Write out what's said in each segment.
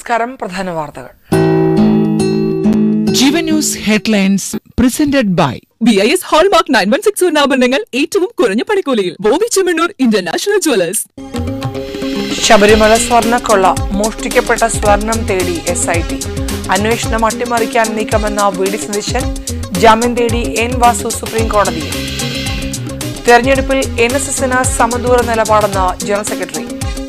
നമസ്കാരം. പ്രധാന വാർത്തകൾ. Jeevan news headlines presented by BIS hallmark 9160 ആഭരണങ്ങൾ ഏറ്റവും കുറഞ്ഞ പണിക്കൂലിയിൽ ബോബി ചെമ്മണ്ണൂർ ഇന്റർനാഷണൽ ജ്വല്ലേഴ്സ്. ശബരിമല സ്വർണ്ണക്കൊള്ള, മോഷ്ടിക്കപ്പെട്ട സ്വർണം തേടി SIT. അന്വേഷണം അട്ടിമറിക്കാൻ നീക്കമെന്ന VD സതീശൻ. ജാമ്യം തേടി N വാസു സുപ്രീം കോടതിയിൽ. തെരഞ്ഞെടുപ്പിൽ NSSന് സമദൂര നിലപാടെന്ന ജനറൽ സെക്രട്ടറി.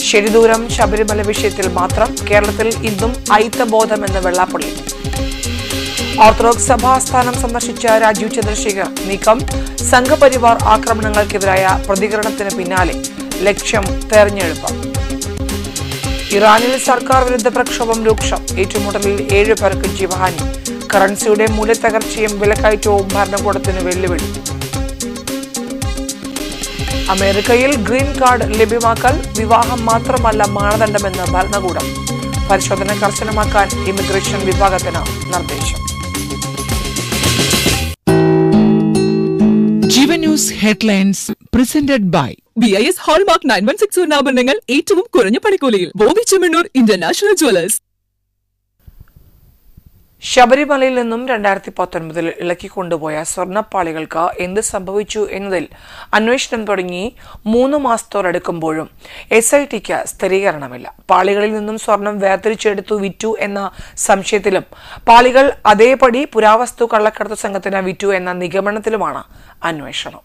ശരിദൂരം ശബരിമല വിഷയത്തിൽ മാത്രം, കേരളത്തിൽ ഇന്നും ഐത്തബോധമെന്ന് വെള്ളാപ്പള്ളി. ഓർത്തഡോക്സ് സഭാസ്ഥാനം സന്ദർശിച്ച രാജീവ് ചന്ദ്രശേഖർ. നീക്കം സംഘപരിവാർ ആക്രമണങ്ങൾക്കെതിരായ പ്രതികരണത്തിന് പിന്നാലെ. ലക്ഷ്യം തെരഞ്ഞെടുപ്പ്. ഇറാനിൽ സർക്കാർ വിരുദ്ധ പ്രക്ഷോഭം രൂക്ഷം. ഏറ്റുമുട്ടലിൽ 7 പേർക്ക് ജീവഹാനി. കറൻസിയുടെ മൂല്യത്തകർച്ചയും വിലക്കയറ്റവും ഭരണകൂടത്തിന് വെല്ലുവിളി. അമേരിക്കയിൽ ഗ്രീൻ കാർഡ് ലഭ്യമാക്കൽ വിവാഹം മാത്രമല്ല മാനദണ്ഡമെന്ന് ഭരണകൂടം. പരിശോധന കർശനമാക്കാൻ ഇമിഗ്രേഷൻ വിഭാഗത്തിന് നിർദ്ദേശം. Jeevan news headlines presented by BIS hallmark 9160 ആഭരണങ്ങൾ ഏറ്റവും കുറഞ്ഞ പണിക്കൂലിയിൽ ബോബി ചെമ്മണ്ണൂർ ഇന്റർനാഷണൽ ജ്വല്ലേഴ്സ്. ശബരിമലയിൽ നിന്നും 2019 ഇളക്കിക്കൊണ്ടുപോയ സ്വർണ്ണപ്പാളികൾക്ക് എന്ത് സംഭവിച്ചു എന്നതിൽ അന്വേഷണം തുടങ്ങി 3 മാസത്തോടടുക്കുമ്പോഴും SITക്ക് സ്ഥിരീകരണമില്ല. പാളികളിൽ നിന്നും സ്വർണം വേർതിരിച്ചെടുത്തു വിറ്റു എന്ന സംശയത്തിലും പാളികൾ അതേപടി പുരാവസ്തു കള്ളക്കടത്ത് സംഘത്തിന് വിറ്റു എന്ന നിഗമനത്തിലുമാണ് അന്വേഷണം.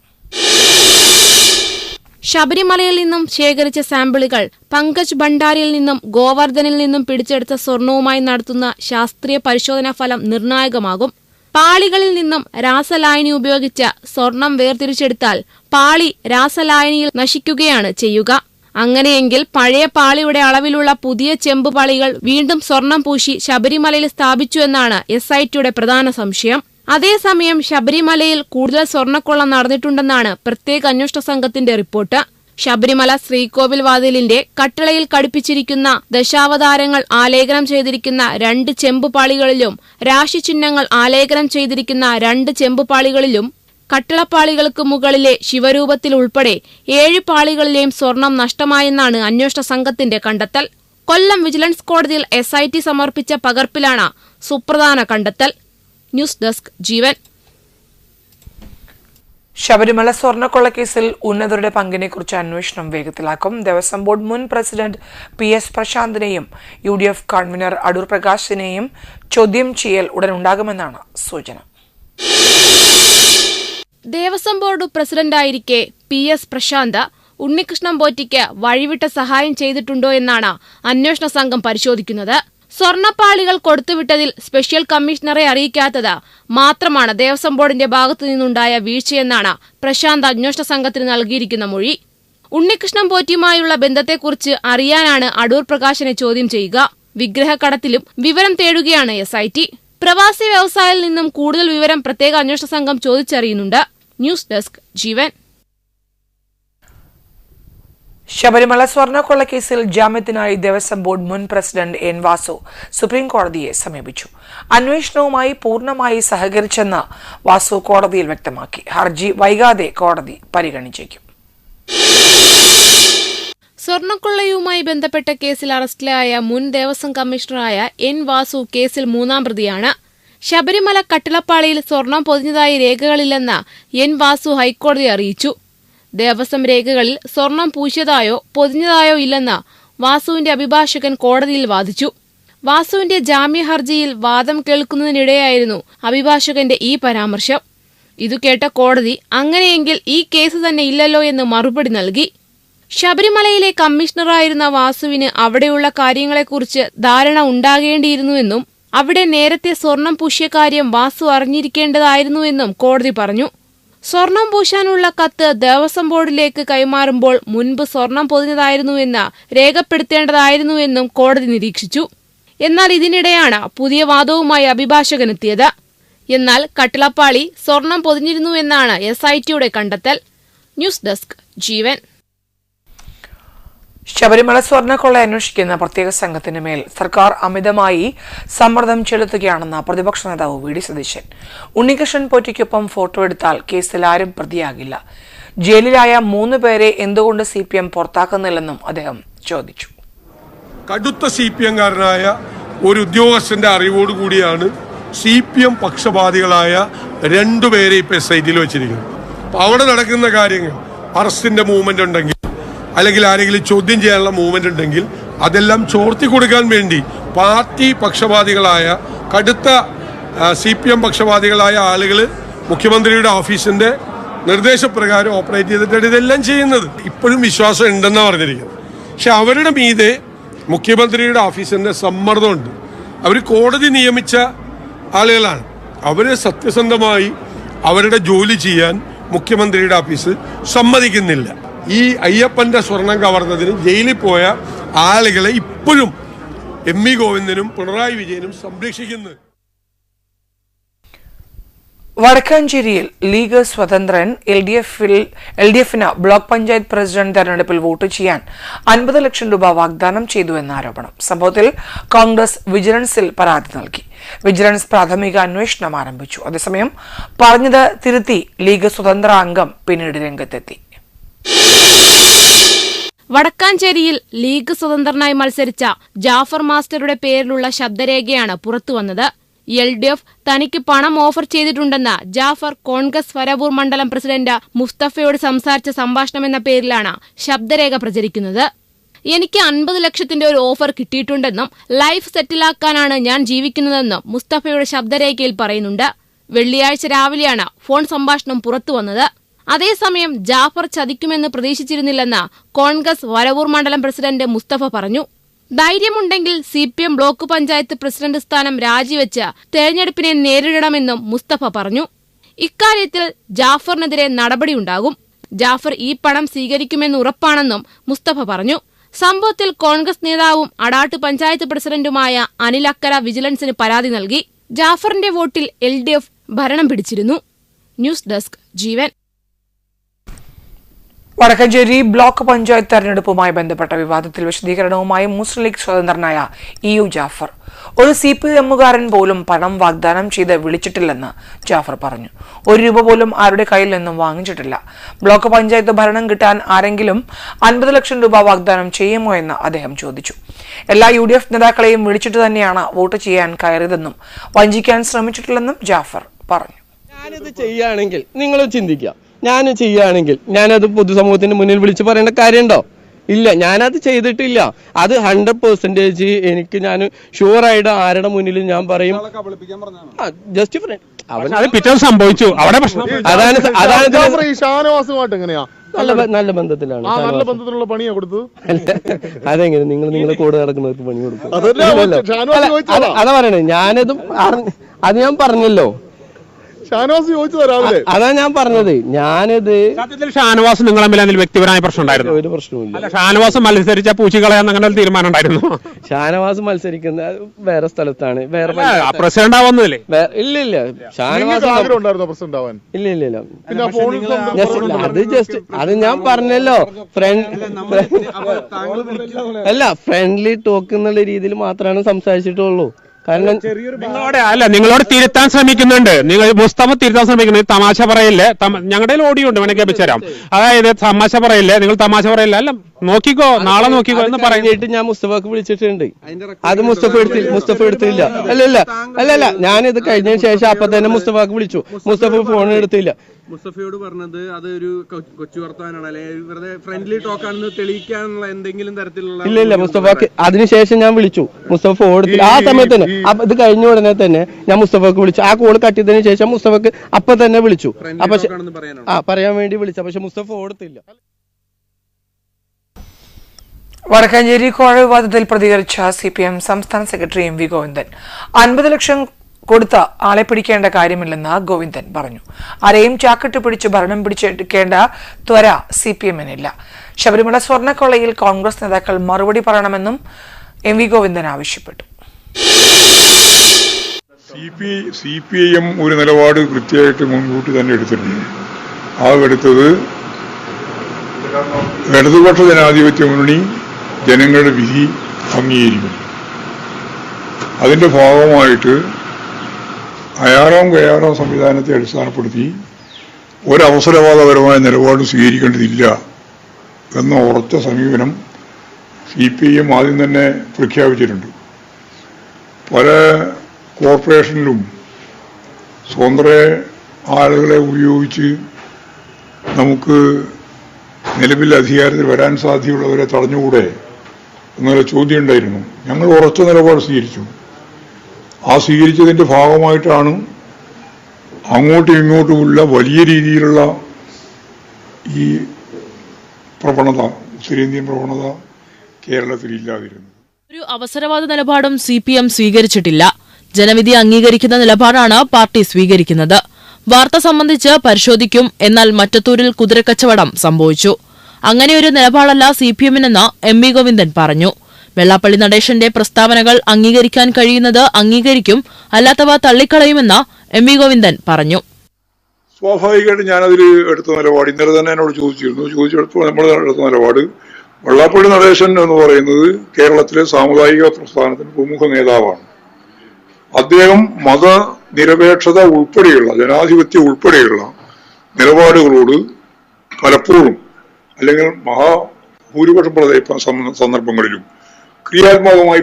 ശബരിമലയിൽ നിന്നും ശേഖരിച്ച സാമ്പിളുകൾ പങ്കജ് ഭണ്ഡാരിയിൽ നിന്നും ഗോവർദ്ധനിൽ നിന്നും പിടിച്ചെടുത്ത സ്വർണവുമായി നടത്തുന്ന ശാസ്ത്രീയ പരിശോധനാ ഫലം നിർണായകമാകും. പാളികളിൽ നിന്നും രാസലായനി ഉപയോഗിച്ച സ്വർണം വേർതിരിച്ചെടുത്താൽ പാളി രാസലായനിയിൽ നശിക്കുകയാണ് ചെയ്യുക. അങ്ങനെയെങ്കിൽ പഴയ പാളിയുടെ അളവിലുള്ള പുതിയ ചെമ്പ് പാളികൾ വീണ്ടും സ്വർണം പൂശി ശബരിമലയിൽ സ്ഥാപിച്ചു എന്നാണ് SITയുടെ പ്രധാന സംശയം. അതേസമയം ശബരിമലയിൽ കൂടുതൽ സ്വർണ്ണക്കൊള്ള നടന്നിട്ടുണ്ടെന്നാണ് പ്രത്യേക അന്വേഷണ സംഘത്തിന്റെ റിപ്പോർട്ട്. ശബരിമല ശ്രീകോവിൽ വാതിലിന്റെ കട്ടിളയിൽ ഘടിപ്പിച്ചിരിക്കുന്ന ദശാവതാരങ്ങൾ ആലേഖനം ചെയ്തിരിക്കുന്ന 2 ചെമ്പുപാളികളിലും രാശിചിഹ്നങ്ങൾ ആലേഖനം ചെയ്തിരിക്കുന്ന 2 ചെമ്പുപാളികളിലും കട്ടിളപ്പാളികൾക്ക് മുകളിലെ ശിവരൂപത്തിൽ ഉൾപ്പെടെ 7 പാളികളിലെയും സ്വർണം നഷ്ടമായെന്നാണ് അന്വേഷണ സംഘത്തിന്റെ കണ്ടെത്തൽ. കൊല്ലം വിജിലൻസ് കോടതിയിൽ SIT സമർപ്പിച്ച പകർപ്പിലാണ് സുപ്രധാന കണ്ടെത്തൽ. News desk Jeevan. ശബരിമല സ്വർണ്ണക്കൊള്ളക്കേസിൽ ഉന്നതരുടെ പങ്കിനെക്കുറിച്ച് അന്വേഷണം വേഗത്തിലാക്കും. ദേവസ്വം ബോർഡ് മുൻ പ്രസിഡന്റ് PS പ്രശാന്തിനെയും UDF കൺവീനർ അടൂർ പ്രകാശിനെയും ചോദ്യം ചെയ്യൽ ഉടനുണ്ടാകുമെന്നാണ് സൂചന. ദേവസ്വം ബോർഡ് പ്രസിഡന്റായിരിക്കെ PS പ്രശാന്ത് ഉണ്ണികൃഷ്ണൻ പോറ്റിക്ക് വഴിവിട്ട സഹായം ചെയ്തിട്ടുണ്ടോ എന്നാണ് അന്വേഷണ സംഘം പരിശോധിക്കുന്നത്. സ്വർണ്ണപ്പാളികൾ കൊടുത്തുവിട്ടതിൽ സ്പെഷ്യൽ കമ്മീഷണറെ അറിയിക്കാത്തത് മാത്രമാണ് ദേവസ്വം ബോർഡിന്റെ ഭാഗത്തു നിന്നുണ്ടായ വീഴ്ചയെന്നാണ് പ്രശാന്ത് അന്വേഷണ സംഘത്തിന് നൽകിയിരിക്കുന്ന മൊഴി. ഉണ്ണികൃഷ്ണൻ പോറ്റിയുമായുള്ള ബന്ധത്തെക്കുറിച്ച് അറിയാനാണ് അടൂർ പ്രകാശിനെ ചോദ്യം ചെയ്യുക. വിഗ്രഹക്കടത്തിലും വിവരം തേടുകയാണ് SIT. പ്രവാസി വ്യവസായിയിൽ നിന്നും കൂടുതൽ വിവരം പ്രത്യേക അന്വേഷണ സംഘം ചോദിച്ചറിയുന്നുണ്ട്. News desk Jeevan. Sabarimala സ്വർണ്ണക്കൊള്ളക്കേസിൽ ജാമ്യത്തിനായി Devaswom board മുൻ പ്രസിഡന്റ് N വാസു സുപ്രീം കോടതിയെ സമീപിച്ചു. അന്വേഷണവുമായി പൂർണ്ണമായി സഹകരിച്ചെന്ന് വാസു കോടതിയിൽ വ്യക്തമാക്കി. ഹർജി വൈകാതെ കോടതി പരിഗണിച്ചേക്കും. സ്വർണ്ണക്കൊള്ളയുമായി ബന്ധപ്പെട്ട കേസിൽ അറസ്റ്റിലായ മുൻ ദേവസ്വം കമ്മീഷണറായ N വാസു കേസിൽ 3ാം പ്രതിയാണ്. ശബരിമല കട്ടിളപ്പാളിയിൽ സ്വർണം പൊതിഞ്ഞതായി രേഖകളില്ലെന്ന് N വാസു ഹൈക്കോടതിയെ അറിയിച്ചു. ദേവസ്വം രേഖകളിൽ സ്വർണം പൂശിയതായോ പൊതിഞ്ഞതായോ ഇല്ലെന്ന് വാസുവിന്റെ അഭിഭാഷകൻ കോടതിയിൽ വാദിച്ചു. വാസുവിന്റെ ജാമ്യ ഹർജിയിൽ വാദം കേൾക്കുന്നതിനിടെയായിരുന്നു അഭിഭാഷകന്റെ ഈ പരാമർശം. ഇതു കേട്ട കോടതി അങ്ങനെയെങ്കിൽ ഈ കേസ് തന്നെ ഇല്ലല്ലോ എന്ന് മറുപടി നൽകി. ശബരിമലയിലെ കമ്മീഷണറായിരുന്ന വാസുവിന് അവിടെയുള്ള കാര്യങ്ങളെക്കുറിച്ച് ധാരണ ഉണ്ടാകേണ്ടിയിരുന്നുവെന്നും അവിടെ നേരത്തെ സ്വർണം പൂശിയ കാര്യം വാസു അറിഞ്ഞിരിക്കേണ്ടതായിരുന്നുവെന്നും കോടതി പറഞ്ഞു. സ്വർണം പൂശാനുള്ള കത്ത് ദേവസ്വം ബോർഡിലേക്ക് കൈമാറുമ്പോൾ മുൻപ് സ്വർണം പൊതിഞ്ഞതായിരുന്നുവെന്ന് രേഖപ്പെടുത്തേണ്ടതായിരുന്നുവെന്നും കോടതി നിരീക്ഷിച്ചു. എന്നാൽ ഇതിനിടെയാണ് പുതിയ വാദവുമായി അഭിഭാഷകനെത്തിയത്. എന്നാൽ കട്ടിളപ്പാളി സ്വർണം പൊതിഞ്ഞിരുന്നുവെന്നാണ് SITയുടെ കണ്ടെത്തൽ. News desk Jeevan. ശബരിമല സ്വർണ്ണക്കൊള്ള അന്വേഷിക്കുന്ന പ്രത്യേക സംഘത്തിന് മേൽ സർക്കാർ അമിതമായി സമ്മർദ്ദം ചെലുത്തുകയാണെന്ന് പ്രതിപക്ഷ നേതാവ് VD സതീശൻ. ഉണ്ണികൃഷ്ണൻ പോറ്റിക്കൊപ്പം ഫോട്ടോ എടുത്താൽ കേസിൽ ആരും പ്രതിയാകില്ല. ജയിലിലായ 3 പേരെ എന്തുകൊണ്ട് CPM പുറത്താക്കുന്നില്ലെന്നും അദ്ദേഹം ചോദിച്ചു. കടുത്ത CPM-കാരനായ ഒരു ഉദ്യോഗസ്ഥന്റെ അറിവോടുകൂടിയാണ് CPM പക്ഷപാതികളായ 2 പേരെ ഇപ്പോൾ SIT-യിൽ വെച്ചിരിക്കുന്നത്. അപ്പോൾ അവിടെ നടക്കുന്ന കാര്യങ്ങൾ, അറസ്റ്റിന്റെ മൂവ്മെന്റ് ഉണ്ടെങ്കിൽ അല്ലെങ്കിൽ ആരെങ്കിലും ചോദ്യം ചെയ്യാനുള്ള മൂവ്മെന്റ് ഉണ്ടെങ്കിൽ അതെല്ലാം ചോർത്തി കൊടുക്കാൻ വേണ്ടി പാർട്ടി പക്ഷപാതികളായ കടുത്ത CPM പക്ഷപാതികളായ ആളുകൾ മുഖ്യമന്ത്രിയുടെ ഓഫീസിന്റെ നിർദ്ദേശപ്രകാരം ഓപ്പറേറ്റ് ചെയ്തിട്ടാണ് ഇതെല്ലാം ചെയ്യുന്നത്. ഇപ്പോഴും വിശ്വാസം ഉണ്ടെന്നാണ് പറഞ്ഞിരിക്കുന്നത്. പക്ഷെ അവരുടെ മീതെ മുഖ്യമന്ത്രിയുടെ ഓഫീസിന്റെ സമ്മർദ്ദമുണ്ട്. അവർ കോടതി നിയമിച്ച ആളുകളാണ്. അവർ സത്യസന്ധമായി അവരുടെ ജോലി ചെയ്യാൻ മുഖ്യമന്ത്രിയുടെ ഓഫീസ് സമ്മതിക്കുന്നില്ല. ഈ അയ്യപ്പന്റെ സ്വർണം കവർന്നതിന് ജയിലിൽ പോയ ആളുകളെ ഇപ്പോഴും MV ഗോവിന്ദനും പിണറായി വിജയനും സംരക്ഷിക്കുന്നു. വടക്കാഞ്ചേരിയിൽ ലീഗ് സ്വതന്ത്രൻ LDF-ന് ബ്ലോക്ക് പഞ്ചായത്ത് പ്രസിഡന്റ് തെരഞ്ഞെടുപ്പിൽ വോട്ട് ചെയ്യാൻ 50 ലക്ഷം രൂപ വാഗ്ദാനം ചെയ്തുവെന്ന ആരോപണം. സംഭവത്തിൽ കോൺഗ്രസ് വിജിലൻസിൽ പരാതി നൽകി. വിജിലൻസ് പ്രാഥമിക അന്വേഷണം ആരംഭിച്ചു. അതേസമയം പറഞ്ഞത് തിരുത്തി ലീഗ് സ്വതന്ത്ര അംഗം പിന്നീട് രംഗത്തെത്തി. വടക്കാഞ്ചേരിയിൽ ലീഗ് സ്വതന്ത്രനായി മത്സരിച്ച ജാഫർ മാസ്റ്ററുടെ പേരിലുള്ള ശബ്ദരേഖയാണ് പുറത്തുവന്നത്. LDF തനിക്ക് പണം ഓഫർ ചെയ്തിട്ടുണ്ടെന്ന് ജാഫർ കോൺഗ്രസ് വരവൂർ മണ്ഡലം പ്രസിഡന്റ് മുസ്തഫയോട് സംസാരിച്ച സംഭാഷണം എന്ന പേരിലാണ് ശബ്ദരേഖ പ്രചരിക്കുന്നത്. എനിക്ക് 50 ലക്ഷത്തിന്റെ ഒരു ഓഫർ കിട്ടിയിട്ടുണ്ടെന്നും ലൈഫ് സെറ്റിലാക്കാനാണ് ഞാൻ ജീവിക്കുന്നതെന്നും മുസ്തഫയുടെ ശബ്ദരേഖയിൽ പറയുന്നുണ്ട്. വെള്ളിയാഴ്ച രാവിലെയാണ് ഫോൺ സംഭാഷണം പുറത്തുവന്നത്. അതേസമയം ജാഫർ ചതിക്കുമെന്ന് പ്രതീക്ഷിച്ചിരുന്നില്ലെന്ന് കോൺഗ്രസ് വരവൂർ മണ്ഡലം പ്രസിഡന്റ് മുസ്തഫ പറഞ്ഞു. ധൈര്യമുണ്ടെങ്കിൽ CPM ബ്ലോക്ക് പഞ്ചായത്ത് പ്രസിഡന്റ് സ്ഥാനം രാജിവെച്ച് തെരഞ്ഞെടുപ്പിനെ നേരിടണമെന്നും മുസ്തഫ പറഞ്ഞു. ഇക്കാര്യത്തിൽ ജാഫറിനെതിരെ നടപടിയുണ്ടാകും. ജാഫർ ഈ പണം സ്വീകരിക്കുമെന്ന് ഉറപ്പാണെന്നും മുസ്തഫ പറഞ്ഞു. സംഭവത്തിൽ കോൺഗ്രസ് നേതാവും അടാട്ട് പഞ്ചായത്ത് പ്രസിഡന്റുമായ അനിൽ അക്കര വിജിലൻസിന് പരാതി നൽകി. ജാഫറിന്റെ വോട്ടിൽ LDF ഭരണം പിടിച്ചിരുന്നു. ന്യൂസ് ഡെസ്ക് ജീവൻ. വടക്കാഞ്ചേരി ബ്ലോക്ക് പഞ്ചായത്ത് തെരഞ്ഞെടുപ്പുമായി ബന്ധപ്പെട്ട വിവാദത്തിൽ വിശദീകരണവുമായി മുസ്ലിം ലീഗ് സ്വതന്ത്രനായ EU ജാഫർ. ഒരു CPM-കാരൻ പോലും പണം വാഗ്ദാനം ചെയ്ത് വിളിച്ചിട്ടില്ലെന്ന് ജാഫർ പറഞ്ഞു. 1 രൂപ പോലും ആരുടെ കയ്യിൽ നിന്നും വാങ്ങിച്ചിട്ടില്ല. ബ്ലോക്ക് പഞ്ചായത്ത് ഭരണം കിട്ടാൻ ആരെങ്കിലും 50 ലക്ഷം രൂപ വാഗ്ദാനം ചെയ്യുമോ എന്ന് അദ്ദേഹം ചോദിച്ചു. എല്ലാ UDF നേതാക്കളെയും വിളിച്ചിട്ട് തന്നെയാണ് വോട്ട് ചെയ്യാൻ കയറിയതെന്നും വഞ്ചിക്കാൻ ശ്രമിച്ചിട്ടില്ലെന്നും ജാഫർ പറഞ്ഞു. ഞാനിത് ചെയ്യുകയാണെങ്കിൽ നിങ്ങൾ ചിന്തിക്കുക, ഞാൻ ചെയ്യുകയാണെങ്കിൽ ഞാനത് പൊതുസമൂഹത്തിന് മുന്നിൽ വിളിച്ച് പറയേണ്ട കാര്യമുണ്ടോ? ഇല്ല, ഞാനത് ചെയ്തിട്ടില്ല. അത് 100% എനിക്ക് ഞാൻ ഷുവറായിട്ട് ആരുടെ മുന്നിൽ ഞാൻ പറയും. ജസ്റ്റ് സംഭവിച്ചു അവിടെ പ്രശ്നം. അതാണ് നല്ല ബന്ധത്തിലാണ്. അതെങ്ങനെ നിങ്ങൾ കൂടെ നടക്കുന്നവർക്ക് പണി കൊടുക്കും? അതാ പറയണേ. ഞാനതും അത് ഞാൻ പറഞ്ഞല്ലോ. അതാ ഞാൻ പറഞ്ഞത്. ഞാനിത് ഷാനവാസ് നിങ്ങൾ തമ്മിൽ അതിൽ വ്യക്തിപരമായ പ്രശ്നം ഉണ്ടായിരുന്നു? ഒരു പ്രശ്നവുമില്ല. ഷാനവാസ് മത്സരിച്ച പൂച്ചികളയാന്ന് അങ്ങനെ ഒരു തീരുമാനം ഉണ്ടായിരുന്നു? ഷാനവാസ് മത്സരിക്കുന്ന വേറെ സ്ഥലത്താണ്, വേറെ പ്രസിഡന്റ് ആവുന്നില്ലേ? ഇല്ല ഷാനവാസ് ഇല്ല. അത് ജസ്റ്റ് അത് ഞാൻ പറഞ്ഞല്ലോ, ഫ്രണ്ട്ലി ടോക്ക് എന്നുള്ള രീതിയിൽ മാത്രമാണ് സംസാരിച്ചിട്ടുള്ളൂ. കാരണം നിങ്ങളോട് തിരുത്താൻ ശ്രമിക്കുന്നുണ്ട്. നിങ്ങൾ മുസ്തഫ തിരുത്താൻ ശ്രമിക്കുന്നുണ്ട്. തമാശ പറയില്ലേ? ഞങ്ങളുടെ ഓഡിയോ ഉണ്ട്, വേണമെങ്കിൽ വെച്ചുതരാം. അതായത് തമാശ പറയില്ലേ, നിങ്ങൾ തമാശ പറയില്ല, അല്ല നോക്കിക്കോ, നാളെ നോക്കിക്കോ എന്ന് പറഞ്ഞിട്ട് ഞാൻ മുസ്തഫക്ക് വിളിച്ചിട്ടുണ്ട്. അത് മുസ്തഫ എടുത്തില്ല. അല്ലല്ല ഞാനിത് കഴിഞ്ഞതിന് ശേഷം അപ്പൊ തന്നെ മുസ്തഫക്ക് വിളിച്ചു. മുസ്തഫ ഫോൺ എടുത്തില്ല. മുസ്തഫയോട് പറഞ്ഞത് അതൊരു കൊച്ചു വർത്താനാണ്, അല്ലെങ്കിൽ വെറുതെ ഫ്രണ്ട്ലി ടോക്ക് ആണെന്ന് തെളിയിക്കാനുള്ള എന്തെങ്കിലും തരത്തിലുള്ള ഇല്ല. മുസ്തഫക്ക് അതിനുശേഷം ഞാൻ വിളിച്ചു. മുസ്തഫ ഫോൺ എടുത്തില്ല. ആ സമയത്ത് തന്നെ ഇത് കഴിഞ്ഞ ഉടനെ തന്നെ ഞാൻ മുസ്തഫക്ക് വിളിച്ചു. ആ കോള് കട്ടിയതിനു ശേഷം മുസ്തഫക്ക് അപ്പൊ തന്നെ വിളിച്ചു. പറയാൻ വേണ്ടി വിളിച്ചു. പക്ഷെ മുസ്തഫ ഫോൺ എടുത്തില്ല. വടക്കാഞ്ചേരി കോഴ വിവാദത്തിൽ പ്രതികരിച്ച CPM സംസ്ഥാന സെക്രട്ടറി MV ഗോവിന്ദൻ 50 ലക്ഷം കൊടുത്ത ആളെ പിടിക്കേണ്ട കാര്യമില്ലെന്ന് ഗോവിന്ദൻ പറഞ്ഞു. ആരെയും ചാക്കിട്ട് പിടിച്ച് ഭരണം പിടിച്ചെടുക്കേണ്ട ത്വര CPM-നില്ല. ശബരിമല സ്വർണ്ണക്കൊള്ളയിൽ കോൺഗ്രസ് നേതാക്കൾ മറുപടി പറയണമെന്നും MV ഗോവിന്ദൻ ആവശ്യപ്പെട്ടു. CPIM ഒരു നിലപാട് കൃത്യമായിട്ട് മുൻകൂട്ടി തന്നെ എടുത്തിട്ടുണ്ട്. ആ എടുത്തത് ഇടതുപക്ഷ ജനാധിപത്യ മുന്നണി ജനങ്ങളുടെ വിധി അംഗീകരിക്കും. അതിന്റെ ഭാഗമായിട്ട് അയാറാം കയ്യാറാം സംവിധാനത്തെ അടിസ്ഥാനപ്പെടുത്തി ഒരവസരവാദപരമായ നിലപാട് സ്വീകരിക്കേണ്ടതില്ല എന്ന ഉറച്ച സമീപനം CPIM ആദ്യം തന്നെ പ്രഖ്യാപിച്ചിട്ടുണ്ട്. പല കോർപ്പറേഷനിലും സ്വതന്ത്ര ആളുകളെ ഉപയോഗിച്ച് നമുക്ക് നിലവിൽ അധികാരത്തിൽ വരാൻ സാധ്യതയുള്ളവരെ തടഞ്ഞുകൂടെ എന്നുള്ള ചോദ്യം ഉണ്ടായിരുന്നു. ഞങ്ങൾ ഉറച്ച നിലപാട് സ്വീകരിച്ചു. ആ സ്വീകരിച്ചതിൻ്റെ ഭാഗമായിട്ടാണ് അങ്ങോട്ടും ഇങ്ങോട്ടുമുള്ള വലിയ രീതിയിലുള്ള ഈ പ്രവണത, ഉത്തരേന്ത്യൻ പ്രവണത കേരളത്തിൽ ഇല്ലാതിരുന്നത്. ഒരു അവസരവാദ നിലപാടും CPM സ്വീകരിച്ചിട്ടില്ല. ജനവിധി അംഗീകരിക്കുന്ന നിലപാടാണ് പാർട്ടി സ്വീകരിക്കുന്നത്. വാർത്ത സംബന്ധിച്ച് പരിശോധിക്കും. എന്നാൽ മറ്റത്തൂരിൽ കുതിരക്കച്ചവടം സംഭവിച്ചു. അങ്ങനെയൊരു നിലപാടല്ല CPMനെന്ന് MV ഗോവിന്ദൻ പറഞ്ഞു. വെള്ളാപ്പള്ളി നടേശന്റെ പ്രസ്താവനകൾ അംഗീകരിക്കാൻ കഴിയുന്നത് അംഗീകരിക്കും, അല്ലാത്തവ തള്ളിക്കളയുമെന്ന് MV ഗോവിന്ദൻ പറഞ്ഞു. സ്വാഭാവികമായിട്ട് ഞാനതിൽ എടുത്ത നിലപാട് ഇന്നലെ തന്നെ എന്നോട് ചോദിച്ചെടുത്തപ്പോൾ നമ്മൾ എടുത്ത നിലപാട് വെള്ളാപ്പള്ളി നടേശൻ എന്ന് പറയുന്നത് കേരളത്തിലെ സാമുദായിക പ്രസ്ഥാനത്തിന് പ്രമുഖ നേതാവാണ്. അദ്ദേഹം മതനിരപേക്ഷത ഉൾപ്പെടെയുള്ള ജനാധിപത്യം ഉൾപ്പെടെയുള്ള നിലപാടുകളോട് പലപ്പോഴും അല്ലെങ്കിൽ മഹാഭൂരിപക്ഷം സന്ദർഭങ്ങളിലും ക്രിയാത്മകമായി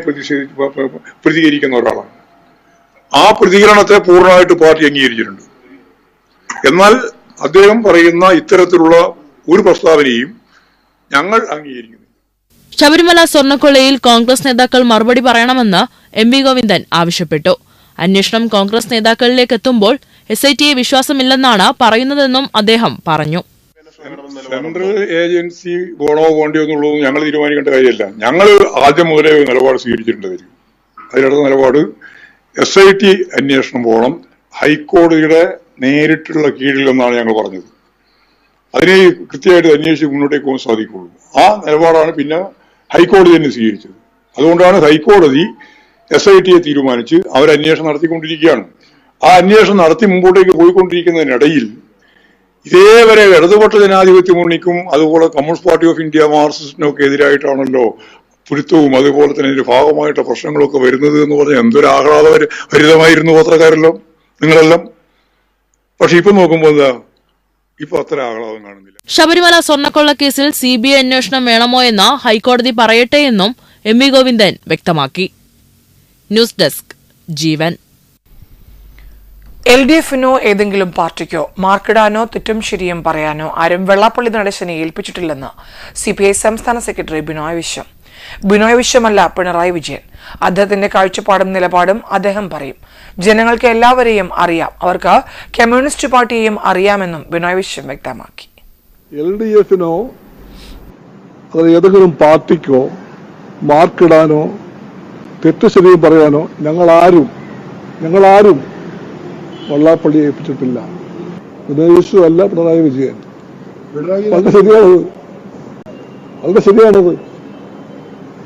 പ്രതികരിക്കുന്ന ഒരാളാണ്. ആ പ്രതികരണത്തെ പൂർണ്ണമായിട്ട് പാർട്ടി അംഗീകരിച്ചിട്ടുണ്ട്. എന്നാൽ അദ്ദേഹം പറയുന്ന ഇത്തരത്തിലുള്ള ഒരു പ്രസ്താവനയും ഞങ്ങൾ അംഗീകരിക്കുന്നു. ശബരിമല സ്വർണ്ണക്കൊള്ളയിൽ കോൺഗ്രസ് നേതാക്കൾ മറുപടി പറയണമെന്ന് MV ഗോവിന്ദൻ ആവശ്യപ്പെട്ടു. അന്വേഷണം കോൺഗ്രസ് നേതാക്കളിലേക്ക് എത്തുമ്പോൾ SITയെ വിശ്വാസമില്ലെന്നാണ് പറയുന്നതെന്നും അദ്ദേഹം പറഞ്ഞു. സെൻട്രൽ ഏജൻസി വേണോ വേണ്ടിയോ എന്നുള്ളത് ഞങ്ങൾ തീരുമാനിക്കേണ്ട കാര്യമല്ല. ഞങ്ങൾ ആദ്യം മുതലേ നിലപാട് സ്വീകരിച്ചിട്ടുണ്ട്. അതിനടുത്ത നിലപാട് SIT അന്വേഷണം പോകണം, ഹൈക്കോടതിയുടെ നേരിട്ടുള്ള കീഴിൽ എന്നാണ് ഞങ്ങൾ പറഞ്ഞത്. അതിനെ കൃത്യമായിട്ട് അന്വേഷിച്ച് മുന്നോട്ടേക്ക് പോകാൻ സാധിക്കുള്ളൂ. ആ നിലപാടാണ് പിന്നെ ഹൈക്കോടതി തന്നെ സ്വീകരിച്ചത്. അതുകൊണ്ടാണ് ഹൈക്കോടതി SITയെ തീരുമാനിച്ച് അവരന്വേഷണം നടത്തിക്കൊണ്ടിരിക്കുകയാണ്. ആ അന്വേഷണം നടത്തി മുമ്പോട്ടേക്ക് പോയിക്കൊണ്ടിരിക്കുന്നതിനിടയിൽ ഇതേവരെ ഇടതുപക്ഷ ജനാധിപത്യ മുന്നണിക്കും അതുപോലെ കമ്മ്യൂണിസ്റ്റ് പാർട്ടി ഓഫ് ഇന്ത്യ മാർക്സിസ്റ്റിനും ഒക്കെ എതിരായിട്ടാണല്ലോ പുരുത്തവും അതുപോലെ തന്നെ ഇതിന്റെ ഭാഗമായിട്ട് പ്രശ്നങ്ങളൊക്കെ വരുന്നത് എന്ന് പറഞ്ഞാൽ എന്തൊരു ആഹ്ലാദഭരിതമായിരുന്നു പത്രക്കാരെല്ലാം, നിങ്ങളെല്ലാം. പക്ഷെ ഇപ്പൊ നോക്കുമ്പോൾ എന്താ, ഇപ്പൊ അത്ര ആഹ്ലാദം കാണുന്നില്ല. ശബരിമല സ്വർണ്ണക്കൊള്ള കേസിൽ CBI അന്വേഷണം വേണമോ എന്ന് ഹൈക്കോടതി പറയട്ടെ എന്നും MV ഗോവിന്ദൻ വ്യക്തമാക്കി. ന്യൂസ് ഡെസ്ക് ജീവൻ. LDFനോ ഏതെങ്കിലും പാർട്ടിക്കോ മാർക്കിടാനോ തെറ്റും ശരിയും പറയാനോ ആരും വെള്ളാപ്പള്ളി നടേശനെ ഏൽപ്പിച്ചിട്ടില്ലെന്ന് CPI സംസ്ഥാന സെക്രട്ടറി ബിനോയ് വിശ്വം. ബിനോയ് വിശ്വമല്ല, പിണറായി വിജയൻ. അദ്ദേഹത്തിന്റെ കാഴ്ചപ്പാടും നിലപാടും അദ്ദേഹം പറയും. ജനങ്ങൾക്ക് എല്ലാവരെയും അറിയാം, അവർക്ക് കമ്മ്യൂണിസ്റ്റ് പാർട്ടിയെയും അറിയാമെന്നും ബിനോയ് വിശ്വം വ്യക്തമാക്കി. LDFനോ അത് ഏതെങ്കിലും പാർട്ടിക്കോ മാർക്കിടാനോ തെറ്റ് ശരിയും പറയാനോ ഞങ്ങളാരും വെള്ളാപ്പള്ളിയെ ഏൽപ്പിച്ചിട്ടില്ല. ബിനോയ് വിശ്വം അല്ല, പിണറായി വിജയൻ. വളരെ ശരിയാണത്.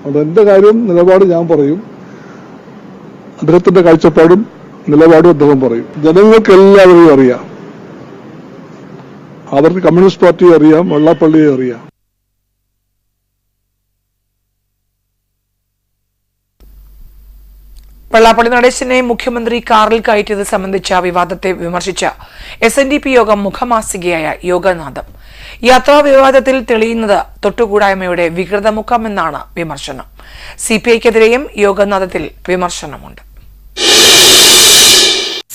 അതുകൊണ്ട് എന്റെ കാര്യം നിലപാട് ഞാൻ പറയും, അദ്ദേഹത്തിന്റെ കാഴ്ചപ്പാടും നിലപാടും അദ്ദേഹം പറയും. ജനങ്ങൾക്ക് എല്ലാവരെയും അറിയാം, അവർക്ക് കമ്മ്യൂണിസ്റ്റ് പാർട്ടിയെ അറിയാം, വെള്ളാപ്പള്ളിയെ അറിയാം. വെള്ളാപ്പള്ളി നടേശനെ മുഖ്യമന്ത്രി കാറിൽ കയറ്റിയത് സംബന്ധിച്ച വിവാദത്തെ വിമർശിച്ച SNDP യോഗം മുഖമാസികയായ യോഗനാഥം. യാത്രാ വിവാദത്തിൽ തെളിയുന്നത് തൊട്ടുകൂടായ്മയുടെ വികൃത മുഖമെന്നാണ് വിമർശനം. CPIക്കെതിരെയും യോഗനാഥത്തിൽ വിമർശനമുണ്ട്.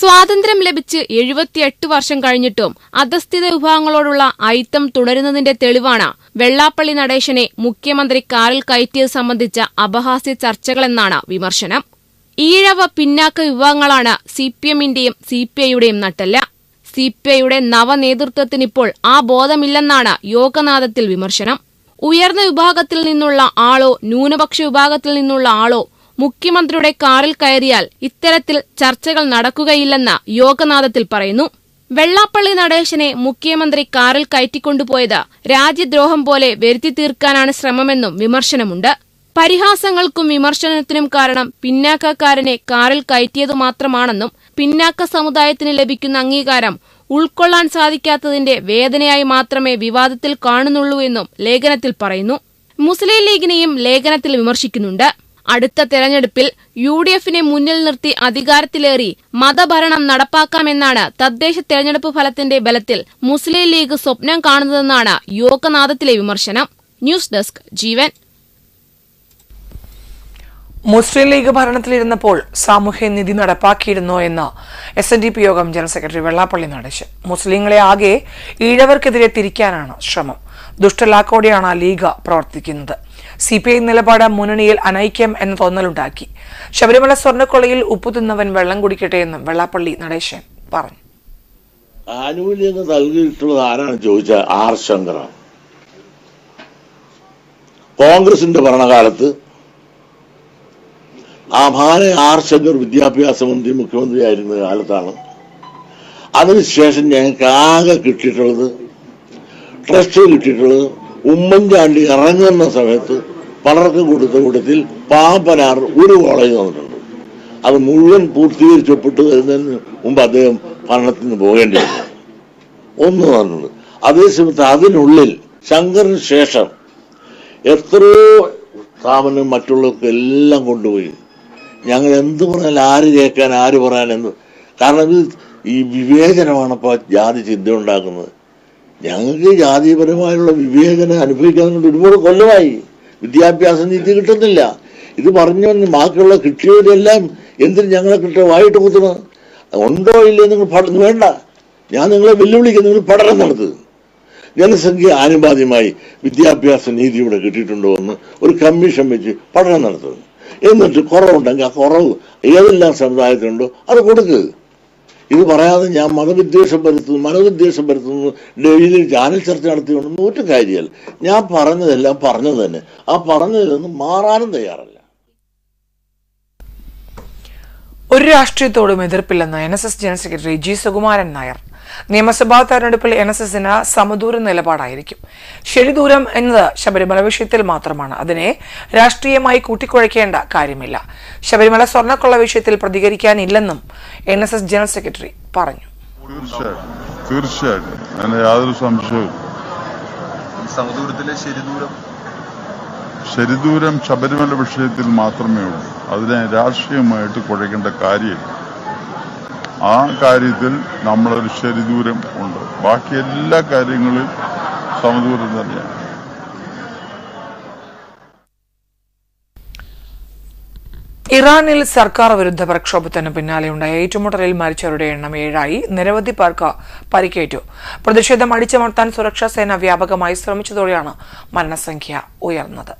സ്വാതന്ത്ര്യം ലഭിച്ച് 78 വർഷം കഴിഞ്ഞിട്ടും അധസ്ഥിത വിഭാഗങ്ങളോടുള്ള അയിത്തം തുടരുന്നതിന്റെ തെളിവാണ് വെള്ളാപ്പള്ളി നടേശനെ മുഖ്യമന്ത്രി കാറിൽ കയറ്റിയത് സംബന്ധിച്ച അപഹാസ്യ ചർച്ചകളെന്നാണ് വിമർശനം. ഈഴവ പിന്നാക്ക വിഭാഗങ്ങളാണ് CPMന്റെയും CPIയുടെയും നട്ടല്ല. CPIയുടെ നവനേതൃത്വത്തിനിപ്പോൾ ആ ബോധമില്ലെന്നാണ് യോഗനാഥത്തിൽ വിമർശനം. ഉയർന്ന വിഭാഗത്തിൽ നിന്നുള്ള ആളോ ന്യൂനപക്ഷ വിഭാഗത്തിൽ നിന്നുള്ള ആളോ മുഖ്യമന്ത്രിയുടെ കാറിൽ കയറിയാൽ ഇത്തരത്തിൽ ചർച്ചകൾ നടക്കുകയില്ലെന്ന് യോഗനാഥത്തിൽ പറയുന്നു. വെള്ളാപ്പള്ളി നടേശനെ മുഖ്യമന്ത്രി കാറിൽ കയറ്റിക്കൊണ്ടുപോയത് രാജ്യദ്രോഹം പോലെ വരുത്തി തീർക്കാനാണ് ശ്രമമെന്നും വിമർശനമുണ്ട്. പരിഹാസങ്ങൾക്കും വിമർശനത്തിനും കാരണം പിന്നാക്കക്കാരനെ കാറിൽ കയറ്റിയതു മാത്രമാണെന്നും പിന്നാക്ക സമുദായത്തിന് ലഭിക്കുന്ന അംഗീകാരം ഉൾക്കൊള്ളാൻ സാധിക്കാത്തതിന്റെ വേദനയായി മാത്രമേ വിവാദത്തിൽ കാണുന്നുള്ളൂ എന്നും ലേഖനത്തിൽ പറയുന്നു. മുസ്ലിം ലീഗിനെയും ലേഖനത്തിൽ വിമർശിക്കുന്നുണ്ട്. അടുത്ത തെരഞ്ഞെടുപ്പിൽ UDFനെ മുന്നിൽ നിർത്തി അധികാരത്തിലേറി മതഭരണം നടപ്പാക്കാമെന്നാണ് തദ്ദേശ തെരഞ്ഞെടുപ്പ് ഫലത്തിന്റെ ബലത്തിൽ മുസ്ലിം ലീഗ് സ്വപ്നം കാണുന്നതെന്നാണ് യോഗനാഥത്തിലെ വിമർശനം. ന്യൂസ് ഡെസ്ക് ജീവൻ. മുസ്ലിം ലീഗ് ഭരണത്തിലിരുന്നപ്പോൾ സാമൂഹ്യനീതി നടപ്പാക്കിയിരുന്നോ എന്ന് SNDP യോഗം ജനറൽ സെക്രട്ടറി വെള്ളാപ്പള്ളി നടേശൻ. മുസ്ലിങ്ങളെ ആകെ ഈഴവർക്കെതിരെ തിരിക്കാനാണ് ശ്രമം. ദുഷ്ടലാക്കോടെയാണ് ലീഗ് പ്രവർത്തിക്കുന്നത്. CPI നിലപാട് മുന്നണിയിൽ അനൈക്യം എന്ന തോന്നലുണ്ടാക്കി. ശബരിമല സ്വർണ്ണക്കൊള്ളയിൽ ഉപ്പു തിന്നവൻ വെള്ളം കുടിക്കട്ടെ എന്നും വെള്ളാപ്പള്ളി നടേശൻ പറഞ്ഞു. ആനുകൂല്യങ്ങൾ നൽകിയിട്ടുള്ളത് ആരാണ് ചോദിച്ചാൽ R. ശങ്കറാണ്. കോൺഗ്രസിന്റെ ഭരണകാലത്ത് ആ മഹാനെ R. ശങ്കർ വിദ്യാഭ്യാസ മന്ത്രി മുഖ്യമന്ത്രിയായിരുന്ന കാലത്താണ്. അതിനുശേഷം ഞങ്ങൾക്ക് ആകെ കിട്ടിയിട്ടുള്ളത് ട്രസ്റ്റ് കിട്ടിയിട്ടുള്ളത് ഉമ്മൻചാണ്ടി ഇറങ്ങുന്ന സമയത്ത് പലർക്കും കൊടുത്ത കൂട്ടത്തിൽ പാമ്പനാർ ഒരു കോളേജ് തന്നിട്ടുണ്ട്. അത് മുഴുവൻ പൂർത്തീകരിച്ചപ്പെട്ട് വരുന്നതിന് മുമ്പ് അദ്ദേഹം ഭരണത്തിൽ നിന്ന് പോകേണ്ടി വന്നു. ഒന്ന് തന്നത്. അതേസമയത്ത് അതിനുള്ളിൽ ശങ്കറിന് ശേഷം എത്രയോ സ്ഥാപനം മറ്റുള്ളവർക്ക് എല്ലാം കൊണ്ടുപോയി. ഞങ്ങൾ എന്ത് പറഞ്ഞാൽ ആര് കേൾക്കാൻ ആര് പറയാൻ എന്ത്, കാരണം ഇത് ഈ വിവേചനമാണ് ഇപ്പോൾ ജാതി ചിന്ത ഉണ്ടാക്കുന്നത്. ഞങ്ങൾക്ക് ജാതിപരമായുള്ള വിവേചനം അനുഭവിക്കാൻ ഒരുപാട് കൊല്ലമായി. വിദ്യാഭ്യാസ നീതി കിട്ടുന്നില്ല. ഇത് പറഞ്ഞു ബാക്കിയുള്ള കിട്ടിയവരെല്ലാം എന്തിന് ഞങ്ങളെ കിട്ടുക വായിട്ട് കുത്തുന്നത്? ഉണ്ടോ ഇല്ലേ നിങ്ങൾ വേണ്ട, ഞാൻ നിങ്ങളെ വെല്ലുവിളിക്കുന്നു. നിങ്ങൾ പഠനം നടത്തുക. ജനസംഖ്യ ആനുപാതികമായി വിദ്യാഭ്യാസ നീതി ഇവിടെ കിട്ടിയിട്ടുണ്ടോ എന്ന് ഒരു കമ്മീഷൻ വെച്ച് പഠനം നടത്തുന്നു. എന്നിട്ട് കുറവുണ്ടെങ്കിൽ ആ കുറവ് ഏതെല്ലാം സമുദായത്തിലുണ്ടോ അത് കൊടുക്കുക. ഇത് പറയാതെ ഞാൻ മനോവിദ്വേഷം വരുത്തുന്നു ഡെയിലി ചാനൽ ചർച്ച നടത്തിക്കൊണ്ടൊന്നും ഒരു കാര്യമല്ല. ഞാൻ പറഞ്ഞതെല്ലാം പറഞ്ഞത് തന്നെ. ആ പറഞ്ഞതിലൊന്നും മാറാനും തയ്യാറല്ല. ഒരു രാഷ്ട്രീയത്തോടും എതിർപ്പില്ലെന്ന് NSS general secretary G. Sukumaran Nair. നിയമസഭാ തെരഞ്ഞെടുപ്പിൽ NSSന് സമദൂര നിലപാടായിരിക്കും. ശരിദൂരം എന്നത് ശബരിമല വിഷയത്തിൽ മാത്രമാണ്. അതിനെ രാഷ്ട്രീയമായി കൂട്ടിക്കുഴയ്ക്കേണ്ട കാര്യമില്ല. ശബരിമല സ്വർണ്ണക്കൊള്ള വിഷയത്തിൽ പ്രതികരിക്കാനില്ലെന്നും NSS ജനറൽ സെക്രട്ടറി പറഞ്ഞു. തീർച്ചയായിട്ടും അങ്ങനെ യാതൊരു സംശയവും. സമദൂരത്തിലെ ശരിദൂരം ശബരിമല വിഷയത്തിൽ മാത്രമേ ഉള്ളൂ. അതിനെ രാഷ്ട്രീയമായിട്ട് കുഴയ്ക്കേണ്ട കാര്യമില്ല. ആ കാര്യത്തിൽ നമ്മളൊരു ശരിദൂരം ഉണ്ട്. ബാക്കി എല്ലാ കാര്യങ്ങളും സമദൂരം തന്നെയാണ്. ഇറാനിൽ സർക്കാർ വിരുദ്ധ പ്രക്ഷോഭത്തിന് പിന്നാലെയുണ്ടായ ഏറ്റുമുട്ടലിൽ മരിച്ചവരുടെ എണ്ണം 7ആയി. നിരവധി പേർക്ക് പരിക്കേറ്റു. പ്രതിഷേധം അടിച്ചമർത്താൻ സുരക്ഷാ സേന വ്യാപകമായി ശ്രമിച്ചതോടെയാണ് മരണസംഖ്യ ഉയർന്നത്.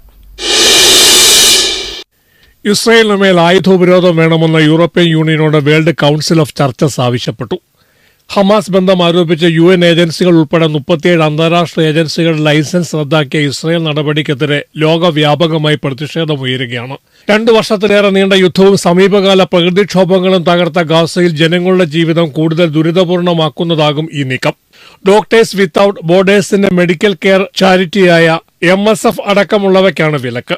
ഇസ്രയേലിന് മേൽ ആയുധോപരോധം വേണമെന്ന യൂറോപ്യൻ യൂണിയനോട് വേൾഡ് കൌൺസിൽ ഓഫ് ചർച്ചസ് ആവശ്യപ്പെട്ടു. ഹമാസ് ബന്ധം ആരോപിച്ച് UN ഏജൻസികൾ ഉൾപ്പെടെ 37 അന്താരാഷ്ട്ര ഏജൻസികളുടെ ലൈസൻസ് റദ്ദാക്കിയ ഇസ്രയേൽ നടപടിക്കെതിരെ ലോകവ്യാപകമായി പ്രതിഷേധമുയരുകയാണ്. 2 വർഷത്തിലേറെ നീണ്ട യുദ്ധവും സമീപകാല പ്രകൃതിക്ഷോഭങ്ങളും തകർത്ത ഗാസയിൽ ജനങ്ങളുടെ ജീവിതം കൂടുതൽ ദുരിതപൂർണമാക്കുന്നതാകും ഈ നീക്കം. ഡോക്ടേഴ്സ് വിത്തൌട്ട് ബോർഡേഴ്സിന്റെ മെഡിക്കൽ കെയർ ചാരിറ്റിയായ MSF അടക്കമുള്ളവയ്ക്കാണ് വിലക്ക്.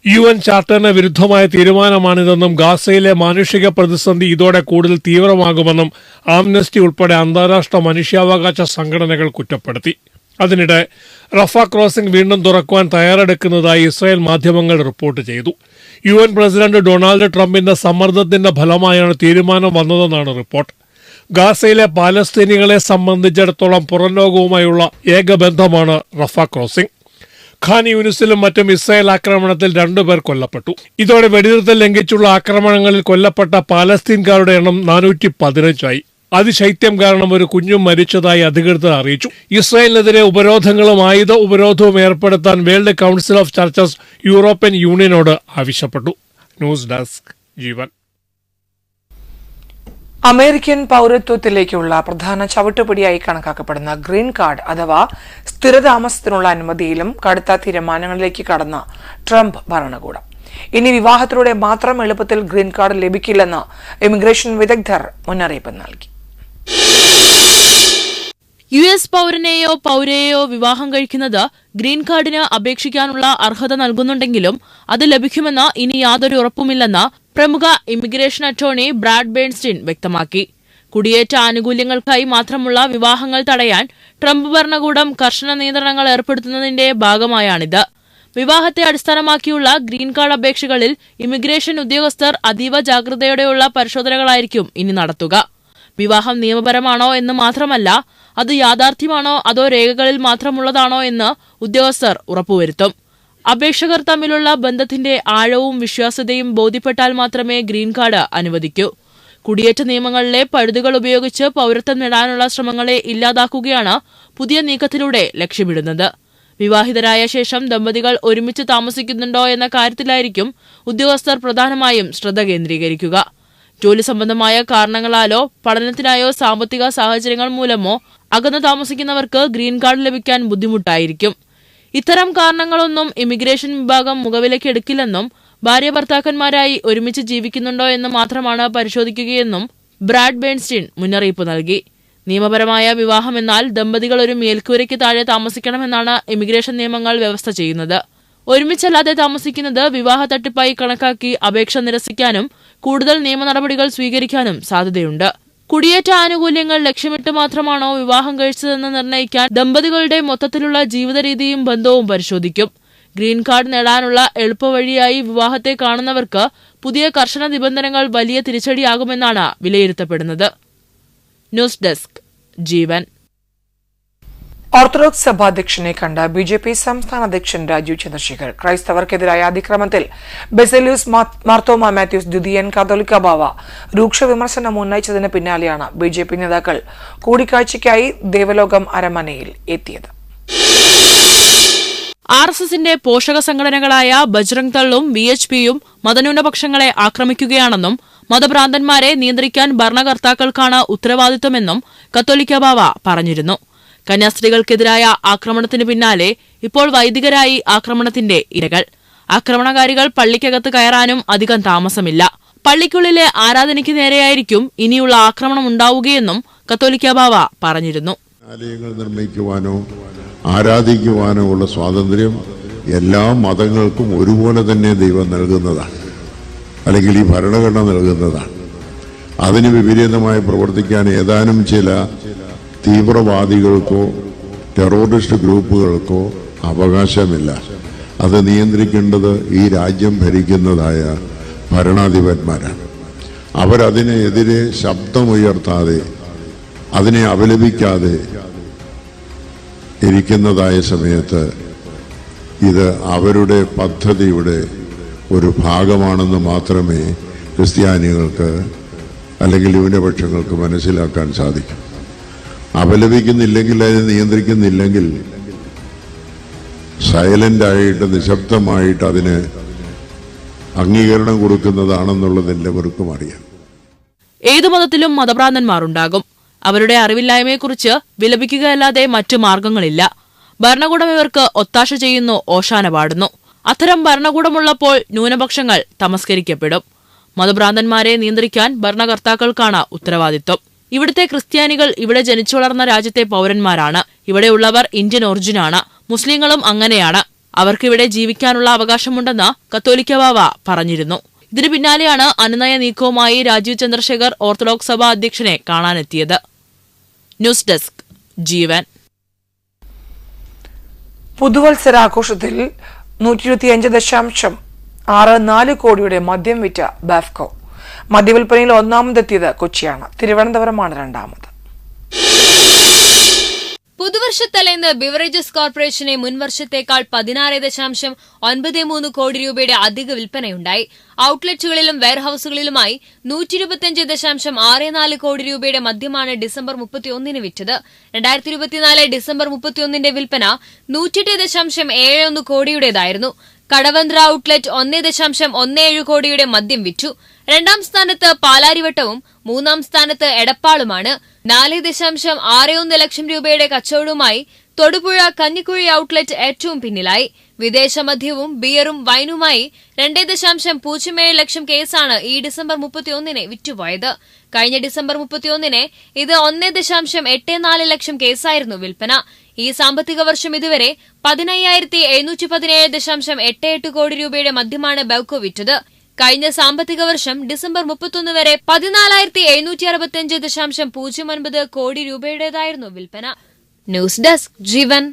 UN ചാർട്ടറിന് വിരുദ്ധമായ തീരുമാനമാണിതെന്നും ഗാസയിലെ മാനുഷിക പ്രതിസന്ധി ഇതോടെ കൂടുതൽ തീവ്രമാകുമെന്നും ആംനസ്റ്റി ഉൾപ്പെടെ അന്താരാഷ്ട്ര മനുഷ്യാവകാശ സംഘടനകൾ കുറ്റപ്പെടുത്തി. അതിനിടെ റഫ ക്രോസിംഗ് വീണ്ടും തുറക്കുവാൻ തയ്യാറെടുക്കുന്നതായി ഇസ്രായേൽ മാധ്യമങ്ങൾ റിപ്പോർട്ട് ചെയ്തു. UN പ്രസിഡന്റ് ഡൊണാൾഡ് ട്രംപിന്റെ സമ്മർദ്ദത്തിന്റെ ഫലമായാണ് തീരുമാനം വന്നതെന്നാണ് റിപ്പോർട്ട്. ഗാസയിലെ പാലസ്തീനികളെ സംബന്ധിച്ചിടത്തോളം പുറം ലോകവുമായുള്ള ഏകബന്ധമാണ് റഫ ക്രോസിംഗ്. ഖാൻ യൂനിസിലും മറ്റും ഇസ്രായേൽ ആക്രമണത്തിൽ 2 പേർ കൊല്ലപ്പെട്ടു. ഇതോടെ വെടിനിർത്തൽ ലംഘിച്ചുള്ള ആക്രമണങ്ങളിൽ കൊല്ലപ്പെട്ട പാലസ്തീൻകാരുടെ എണ്ണം 415ആയി. അതിശൈത്യം കാരണം ഒരു കുഞ്ഞും മരിച്ചതായി അധികൃതർ അറിയിച്ചു. ഇസ്രായേലിനെതിരെ ഉപരോധങ്ങളും ആയുധ ഉപരോധവും ഏർപ്പെടുത്താൻ world council of churches European യൂണിയനോട് ആവശ്യപ്പെട്ടു. News desk Jeevan. അമേരിക്കൻ പൌരത്വത്തിലേക്കുള്ള പ്രധാന ചവിട്ടുപടിയായി കണക്കാക്കപ്പെടുന്ന ഗ്രീൻ കാർഡ് അഥവാ സ്ഥിരതാമസത്തിനുള്ള അനുമതിയിലും കടുത്ത തീരുമാനങ്ങളിലേക്ക് കടന്ന ട്രംപ് ഭരണകൂടം. ഇനി വിവാഹത്തിലൂടെ മാത്രം എളുപ്പത്തിൽ ഗ്രീൻ കാർഡ് ലഭിക്കില്ലെന്ന് ഇമിഗ്രേഷൻ വിദഗ്ധർ മുന്നറിയിപ്പ് നൽകി. US പൗരനെയോ പൗരയെയോ വിവാഹം കഴിക്കുന്നത് ഗ്രീൻ കാർഡിന് അപേക്ഷിക്കാനുള്ള അർഹത നൽകുന്നുണ്ടെങ്കിലും അത് ലഭിക്കുമെന്ന് ഇനി യാതൊരു ഉറപ്പുമില്ലെന്ന് പ്രമുഖ ഇമിഗ്രേഷൻ അറ്റോർണി ബ്രാഡ് ബേൺസ്റ്റീൻ വ്യക്തമാക്കി. കുടിയേറ്റ ആനുകൂല്യങ്ങൾക്കായി മാത്രമുള്ള വിവാഹങ്ങൾ തടയാൻ ട്രംപ് ഭരണകൂടം കർശന നിയന്ത്രണങ്ങൾ ഏർപ്പെടുത്തുന്നതിന്റെ ഭാഗമായാണിത്. വിവാഹത്തെ അടിസ്ഥാനമാക്കിയുള്ള ഗ്രീൻ കാർഡ് അപേക്ഷകളിൽ ഇമിഗ്രേഷൻ ഉദ്യോഗസ്ഥർ അതീവ ജാഗ്രതയോടെയുള്ള പരിശോധനകളായിരിക്കും ഇനി നടത്തുക. വിവാഹം നിയമപരമാണോ എന്ന് മാത്രമല്ല, അത് യാഥാർത്ഥ്യമാണോ അതോ രേഖകളിൽ മാത്രമുള്ളതാണോ എന്ന് ഉദ്യോഗസ്ഥർ ഉറപ്പുവരുത്തും. അപേക്ഷകർ തമ്മിലുള്ള ബന്ധത്തിന്റെ ആഴവും വിശ്വാസ്യതയും ബോധ്യപ്പെട്ടാൽ മാത്രമേ ഗ്രീൻ കാർഡ് അനുവദിക്കൂ. കുടിയേറ്റ നിയമങ്ങളിലെ പഴുതുകൾ ഉപയോഗിച്ച് പൌരത്വം നേടാനുള്ള ശ്രമങ്ങളെ ഇല്ലാതാക്കുകയാണ് പുതിയ നീക്കത്തിലൂടെ ലക്ഷ്യമിടുന്നത്. വിവാഹിതരായ ശേഷം ദമ്പതികൾ ഒരുമിച്ച് താമസിക്കുന്നുണ്ടോ എന്ന കാര്യത്തിലായിരിക്കും ഉദ്യോഗസ്ഥർ പ്രധാനമായും ശ്രദ്ധ കേന്ദ്രീകരിക്കുക. ജോലി സംബന്ധമായ കാരണങ്ങളാലോ പഠനത്തിനായോ സാമ്പത്തിക സാഹചര്യങ്ങൾ മൂലമോ അകന്നു താമസിക്കുന്നവർക്ക് ഗ്രീൻ കാർഡ് ലഭിക്കാൻ ബുദ്ധിമുട്ടായിരിക്കും. ഇത്തരം കാരണങ്ങളൊന്നും ഇമിഗ്രേഷൻ വിഭാഗം മുഖവിലക്കെടുക്കില്ലെന്നും ഭാര്യ ഭർത്താക്കന്മാരായി ഒരുമിച്ച് ജീവിക്കുന്നുണ്ടോ എന്ന് മാത്രമാണ് പരിശോധിക്കുകയെന്നും ബ്രാഡ് ബേൺസ്റ്റീൻ മുന്നറിയിപ്പ് നൽകി. നിയമപരമായ വിവാഹമെന്നാൽ ദമ്പതികൾ ഒരു മേൽക്കൂരയ്ക്ക് താഴെ താമസിക്കണമെന്നാണ് ഇമിഗ്രേഷൻ നിയമങ്ങൾ വ്യവസ്ഥ ചെയ്യുന്നത്. ഒരുമിച്ചല്ലാതെ താമസിക്കുന്നത് വിവാഹ തട്ടിപ്പായി കണക്കാക്കി അപേക്ഷ നിരസിക്കാനും കൂടുതൽ നിയമ നടപടികൾ സ്വീകരിക്കാനും സാധ്യതയുണ്ട്. കുടിയേറ്റ ആനുകൂല്യങ്ങൾ ലക്ഷ്യമിട്ട് മാത്രമാണോ വിവാഹം കഴിച്ചതെന്ന് നിർണ്ണയിക്കാൻ ദമ്പതികളുടെ മൊത്തത്തിലുള്ള ജീവിത രീതിയും ബന്ധവും പരിശോധിക്കും. ഗ്രീൻ കാർഡ് നേടാനുള്ള എളുപ്പവഴിയായി വിവാഹത്തെ കാണുന്നവർക്ക് പുതിയ കർശന നിബന്ധനകൾ വലിയ തിരിച്ചടിയാകുമെന്നാണ് വിലയിരുത്തപ്പെടുന്നത്. ന്യൂസ് ഡെസ്ക് ജീവൻ. ഓർത്തഡോക്സ് സഭാധ്യക്ഷനെ കണ്ട ബിജെപി സംസ്ഥാന അധ്യക്ഷൻ രാജീവ് ചന്ദ്രശേഖർ ക്രൈസ്തവർക്കെതിരായ അതിക്രമത്തിൽ ബെസേലിയൂസ് മാർത്തോമ മാത്യൂസ് ദ്വിതീയൻ കാതോലിക്ക ബാവ രൂക്ഷ വിമർശനം ഉന്നയിച്ചതിന് പിന്നാലെയാണ് ബിജെപി നേതാക്കൾ കൂടിക്കാഴ്ചയ്ക്കായി ദേവലോകം അരമനയിൽ എത്തിയത്. RSSന്റെ പോഷക സംഘടനകളായ ബജ്രംഗ് ദളും VHPയും മതന്യൂനപക്ഷങ്ങളെ ആക്രമിക്കുകയാണെന്നും മതഭ്രാന്തന്മാരെ നിയന്ത്രിക്കാൻ ഭരണകർത്താക്കൾക്കാണ് ഉത്തരവാദിത്വമെന്നും കത്തോലിക്ക ബാവ പറഞ്ഞിരുന്നു. കന്യാസ്ത്രീകൾക്കെതിരായ ആക്രമണത്തിന് പിന്നാലെ ഇപ്പോൾ വൈദികരായി ആക്രമണത്തിന്റെ ഇരകൾ. ആക്രമണകാരികൾ പള്ളിക്കകത്ത് കയറാനും അധികം താമസമില്ല. പള്ളിക്കുള്ളിലെ ആരാധനയ്ക്ക് നേരെയായിരിക്കും ഇനിയുള്ള ആക്രമണം ഉണ്ടാവുകയെന്നും കത്തോലിക്ക ബാവ പറഞ്ഞിരുന്നു. ആലയങ്ങൾ നിർമ്മിക്കുവാനോ ആരാധിക്കുവാനോ ഉള്ള സ്വാതന്ത്ര്യം എല്ലാ മതങ്ങൾക്കും ഒരുപോലെ തന്നെ ദൈവം നൽകുന്നതാണ്, അല്ലെങ്കിൽ ഈ ഭരണഘടന നൽകുന്നതാണ്. അതിന് വിപരീതമായി പ്രവർത്തിക്കാൻ ഏതാനും ചില തീവ്രവാദികൾക്കോ ടെററിസ്റ്റ് ഗ്രൂപ്പുകൾക്കോ അവകാശമില്ല. അത് നിയന്ത്രിക്കേണ്ടത് ഈ രാജ്യം ഭരിക്കുന്നതായ ഭരണാധിപന്മാരാണ്. അവരതിനെതിരെ ശബ്ദമുയർത്താതെ അതിനെ അപലപിക്കാതെ ഇരിക്കുന്നതായ സമയത്ത് ഇത് അവരുടെ പദ്ധതിയുടെ ഒരു ഭാഗമാണെന്ന് മാത്രമേ ക്രിസ്ത്യാനികൾക്ക് അല്ലെങ്കിൽ ന്യൂനപക്ഷങ്ങൾക്ക് മനസ്സിലാക്കാൻ സാധിക്കും. അപലപിക്കുന്നില്ലെങ്കിൽ, അതിനെ നിയന്ത്രിക്കുന്നില്ലെങ്കിൽ, സൈലന്റായിട്ട് നിശബ്ദമായിട്ട് അതിന് അംഗീകരണം കൊടുക്കുന്നതാണെന്നുള്ളത് എല്ലാവർക്കും അറിയാം. ഏതു മതത്തിലും മതഭ്രാന്തന്മാരുണ്ടാകും. അവരുടെ അറിവില്ലായ്മയെക്കുറിച്ച് വിലപിക്കുകയല്ലാതെ മറ്റു മാർഗങ്ങളില്ല. ഭരണകൂടം ഇവർക്ക് ഒത്താശ ചെയ്യുന്നു, ഓശാന പാടുന്നു. അത്തരം ഭരണകൂടമുള്ളപ്പോൾ ന്യൂനപക്ഷങ്ങൾ തമസ്കരിക്കപ്പെടും. മതഭ്രാന്തന്മാരെ നിയന്ത്രിക്കാൻ ഭരണകർത്താക്കൾക്കാണ് ഉത്തരവാദിത്വം. ഇവിടുത്തെ ക്രിസ്ത്യാനികൾ ഇവിടെ ജനിച്ചു വളർന്ന രാജ്യത്തെ പൌരന്മാരാണ്. ഇവിടെയുള്ളവർ ഇന്ത്യൻ ഒറിജിനാണ്. മുസ്ലിങ്ങളും അങ്ങനെയാണ്. അവർക്കിവിടെ ജീവിക്കാനുള്ള അവകാശമുണ്ടെന്ന് കത്തോലിക്ക ബാവ പറഞ്ഞിരുന്നു. ഇതിനു പിന്നാലെയാണ് അനുനയ നീക്കവുമായി രാജീവ് ചന്ദ്രശേഖർ ഓർത്തഡോക്സ് സഭാ അധ്യക്ഷനെ കാണാനെത്തിയത്. ന്യൂസ് ഡെസ്ക് ജീവൻ. പുതുവത്സരാഘോഷത്തിൽ 125.64 കോടിയുടെ മദ്യം വിറ്റ ബാഫ്കോ. മദ്യവിൽപ്പനയിൽ ഒന്നാമതെത്തിയത് കൊച്ചിയാണ്. തിരുവനന്തപുരമാണ് രണ്ടാമത്. പുതുവർഷത്തലേന്ന് ബിവറേജസ് കോർപ്പറേഷനെ മുൻവർഷത്തേക്കാൾ 16.93 കോടി രൂപയുടെ അധിക വിൽപ്പനയുണ്ടായി. ഔട്ട്ലെറ്റുകളിലും വെയർഹൌസുകളിലുമായി 125.64 കോടി രൂപയുടെ മദ്യമാണ് ഡിസംബർ 31 വിറ്റത്. 2024 ഡിസംബർ 31 വിൽപ്പന 108.71 കോടിയുടേതായിരുന്നു. കടവന്ത്ര ഔട്ട്ലെറ്റ് 1.17 കോടിയുടെ മദ്യം വിറ്റു. രണ്ടാം സ്ഥാനത്ത് പാലാരിവട്ടവും മൂന്നാം സ്ഥാനത്ത് എടപ്പാളുമാണ്. 4.61 ലക്ഷം രൂപയുടെ കച്ചവടവുമായി തൊടുപുഴ കഞ്ഞിക്കുഴി ഔട്ട്ലെറ്റ് ഏറ്റവും പിന്നിലായി. വിദേശ മദ്യവും ബിയറും വൈനുമായി 2.07 ലക്ഷം കേസാണ് ഈ ഡിസംബർ 31 വിറ്റുപോയത്. കഴിഞ്ഞ ഡിസംബർ 31 ഇത് 1.84 ലക്ഷം കേസായിരുന്നു വിൽപ്പന. ഈ സാമ്പത്തിക വർഷം ഇതുവരെ 15,717.88 കോടി രൂപയുടെ മദ്യമാണ് ബെവ്കോ വിറ്റത്. കഴിഞ്ഞ സാമ്പത്തിക വർഷം ഡിസംബർ 31 വരെ 14,765.09 കോടി രൂപയുടേതായിരുന്നു വിൽപ്പന. ന്യൂസ് ഡെസ്ക് ജീവൻ.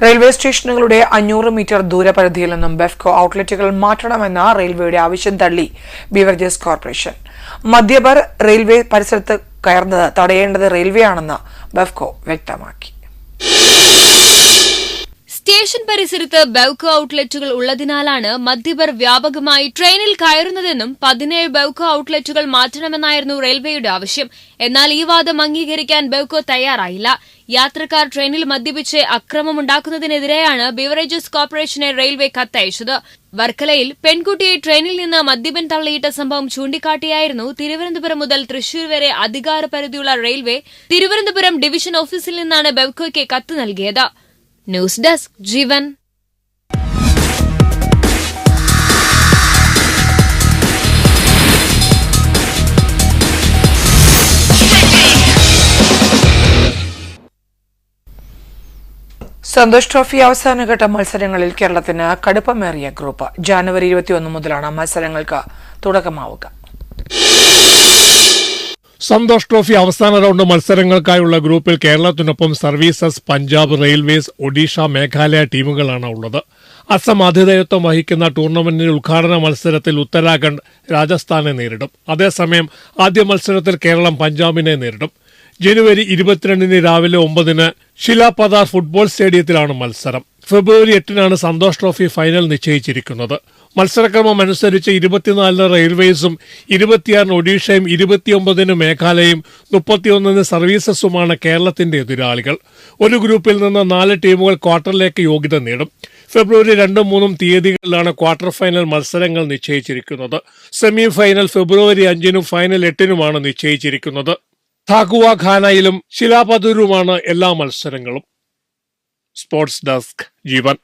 റെയിൽവേ സ്റ്റേഷനുകളുടെ 500 മീറ്റർ ദൂരപരിധിയിൽ നിന്നും ബെഫ്കോ ഔട്ട്ലെറ്റുകൾ മാറ്റണമെന്ന റെയിൽവേയുടെ ആവശ്യം തള്ളി ബിവറേജസ് കോർപ്പറേഷൻ. മദ്യപർ റെയിൽവേ പരിസരത്ത് കയറുന്നത് തടയേണ്ടത് റെയിൽവേയാണെന്ന് ബെഫ്കോ വ്യക്തമാക്കി. സ്റ്റേറ്റ് സ്റ്റേഷൻ പരിസരത്ത് ബെവ്കോ ഔട്ട്ലെറ്റുകൾ ഉള്ളതിനാലാണ് മദ്യപർ വ്യാപകമായി ട്രെയിനിൽ കയറുന്നതെന്നും 17 ബെവ്കോ ഔട്ട്ലെറ്റുകൾ മാറ്റണമെന്നായിരുന്നു റെയിൽവേയുടെ ആവശ്യം. എന്നാൽ ഈ വാദം അംഗീകരിക്കാൻ ബെവ്കോ തയ്യാറായില്ല. യാത്രക്കാർ ട്രെയിനിൽ മദ്യപിച്ച് അക്രമമുണ്ടാക്കുന്നതിനെതിരെയാണ് ബിവറേജസ് കോർപ്പറേഷനെ റെയിൽവേ കത്തയച്ചത്. വർക്കലയിൽ പെൺകുട്ടിയെ ട്രെയിനിൽ നിന്ന് മദ്യപൻ തള്ളിയിട്ട സംഭവം ചൂണ്ടിക്കാട്ടിയായിരുന്നു തിരുവനന്തപുരം മുതൽ തൃശൂർ വരെ അധികാരപരിധിയുള്ള റെയിൽവേ തിരുവനന്തപുരം ഡിവിഷൻ ഓഫീസിൽ നിന്നാണ് ബെവ്കോയ്ക്ക് കത്ത് നൽകിയത്. ന്യൂസ് ഡെസ്ക് ജീവൻ. സന്തോഷ് ട്രോഫി അവസാനഘട്ട മത്സരങ്ങളിൽ കേരളത്തിന് കടുപ്പമേറിയ ഗ്രൂപ്പ്. ജനുവരി 21 മുതലാണ് മത്സരങ്ങൾക്ക് തുടക്കമാവുക. സന്തോഷ് ട്രോഫി അവസാന റൗണ്ട് മത്സരങ്ങൾക്കായുള്ള ഗ്രൂപ്പിൽ കേരളത്തിനൊപ്പം സർവീസസ്, പഞ്ചാബ്, റെയിൽവേസ്, ഒഡീഷ, മേഘാലയ ടീമുകളാണ് ഉള്ളത്. അസം ആതിഥേയത്വം വഹിക്കുന്ന ടൂർണമെന്റിന്റെ ഉദ്ഘാടന മത്സരത്തിൽ ഉത്തരാഖണ്ഡ് രാജസ്ഥാനെ നേരിടും. അതേസമയം ആദ്യ മത്സരത്തിൽ കേരളം പഞ്ചാബിനെ നേരിടും. ജനുവരി 22 രാവിലെ 9 ശിലാപദാർ ഫുട്ബോൾ സ്റ്റേഡിയത്തിലാണ് മത്സരം. ഫെബ്രുവരി 8 സന്തോഷ് ട്രോഫി ഫൈനൽ നിശ്ചയിച്ചിരിക്കുന്നത്. മത്സരക്രമം അനുസരിച്ച് 24 റെയിൽവേസും 26 ഒഡീഷയും 29 മേഘാലയയും 31 സർവീസസുമാണ് കേരളത്തിന്റെ എതിരാളികൾ. ഒരു ഗ്രൂപ്പിൽ നിന്ന് 4 ടീമുകൾ ക്വാർട്ടറിലേക്ക് യോഗ്യത നേടും. ഫെബ്രുവരി 2, 3 തീയതികളിലാണ് ക്വാർട്ടർ ഫൈനൽ മത്സരങ്ങൾ നിശ്ചയിച്ചിരിക്കുന്നത്. സെമി ഫൈനൽ ഫെബ്രുവരി 5 ഫൈനൽ 8 നിശ്ചയിച്ചിരിക്കുന്നത്. ധാകുവ ഖാനയിലും ശിലാപദൂരുമാണ് എല്ലാ മത്സരങ്ങളും. സ്പോർട്സ് ഡെസ്ക് ജീവൻ.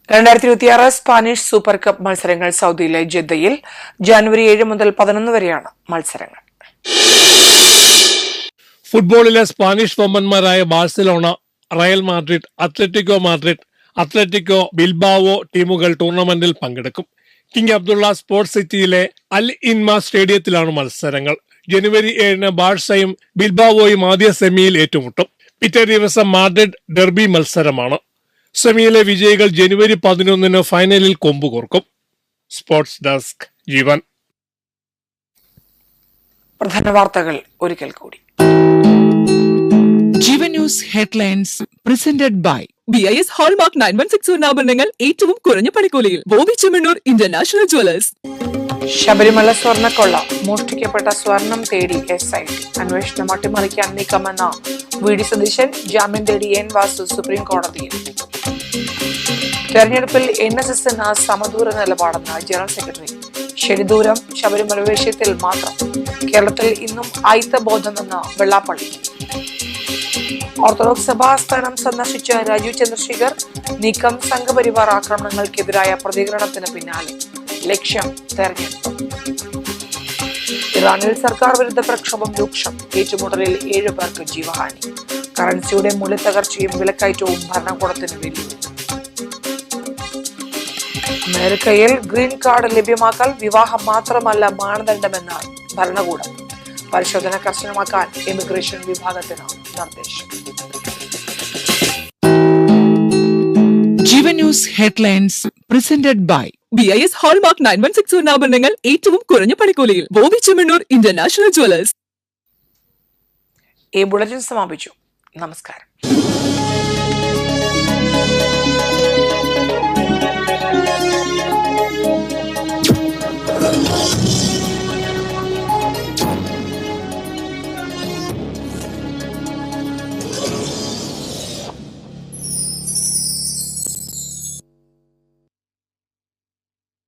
2026 സ്പാനിഷ് സൂപ്പർ കപ്പ് മത്സരങ്ങൾ സൗദിയിലെ ജദ്ദയിൽ ജനുവരി 7 മുതൽ 11 വരെയാണ് മത്സരങ്ങൾ. ഫുട്ബോളിലെ സ്പാനിഷ് വമ്പന്മാരായ Barcelona, Real Madrid, Atletico Bilbao ടീമുകൾ ടൂർണമെന്റിൽ പങ്കെടുക്കും. കിങ് അബ്ദുള്ള സ്പോർട്സ് സിറ്റിയിലെ അൽ ഇൻമ സ്റ്റേഡിയത്തിലാണ് മത്സരങ്ങൾ. ജനുവരി 7 ബാഴ്സയും ബിൽബാവോയും ആദ്യ സെമിയിൽ ഏറ്റുമുട്ടും. പിറ്റേ ദിവസം മാഡ്രിഡ് ഡെർബി മത്സരമാണ്. സെമിയിലെ വിജയികൾ ജനുവരി 11 ഫൈനലിൽ കൊമ്പുകോർക്കും. സ്പോർട്സ് ഡെസ്ക് ജീവൻ. പ്രധാന വാർത്തകൾ ഒരിക്കൽ കൂടി. Jeevan news headlines presented by BIS hallmark 9162 സ്വർണ്ണാഭരണങ്ങൾ ഏറ്റവും കുറഞ്ഞ പണിക്കൂലിയിൽ. Bobby Chemmanur international jewellers. ശബരിമല സ്വർണ്ണക്കൊള്ള, മോഷ്ടിക്കപ്പെട്ട സ്വർണം തേടി SIT അന്വേഷണം അട്ടിമറിക്കാൻ നീക്കമെന്ന VD സതീശൻ. ജാമ്യം തേടി N വാസു സുപ്രീം കോടതിയിൽ. തെരഞ്ഞെടുപ്പിൽ NSSന് സമദൂര നിലപാടെന്ന് ജനറൽ സെക്രട്ടറി. ശരിദൂരം ശബരിമല വിഷയത്തിൽ മാത്രം. കേരളത്തിൽ ഇന്നും ആയിത്തബോധമെന്ന് വെള്ളാപ്പള്ളി. ഓർത്തഡോക്സ് സഭാസ്ഥാനം സന്ദർശിച്ച രാജീവ് ചന്ദ്രശേഖർ. നീക്കം സംഘപരിവാർ ആക്രമണങ്ങൾക്കെതിരായ പ്രതികരണത്തിന് പിന്നാലെ. ലക്ഷ്യം തെരഞ്ഞെടുപ്പ്. ഇറാനിൽ സർക്കാർ വിരുദ്ധ പ്രക്ഷോഭം രൂക്ഷം. ഏറ്റുമുട്ടലിൽ 7 പേർക്ക് ജീവഹാനി. കറൻസിയുടെ മൂല്യത്തകർച്ചയും വിലക്കയറ്റവും ഭരണകൂടത്തിന് വെല്ലുവിളി. അമേരിക്കയിൽ ഗ്രീൻ കാർഡ് ലഭ്യമാക്കൽ വിവാഹം മാത്രമല്ല മാനദണ്ഡമെന്ന് ഭരണകൂടം. പരിശോധന കർശനമാക്കാൻ ഇമിഗ്രേഷൻ വിഭാഗത്തിന് നിർദ്ദേശം. Jeevan news headlines presented by BIS hallmark 9162 സ്വർണ്ണാഭരണങ്ങൾ ഏറ്റവും കുറഞ്ഞ പണിക്കൂലിയിൽ. Bobby Chemmanur international jewellers. ഈ ബുള്ളറ്റിൻ സമാപിച്ചു. നമസ്കാരം.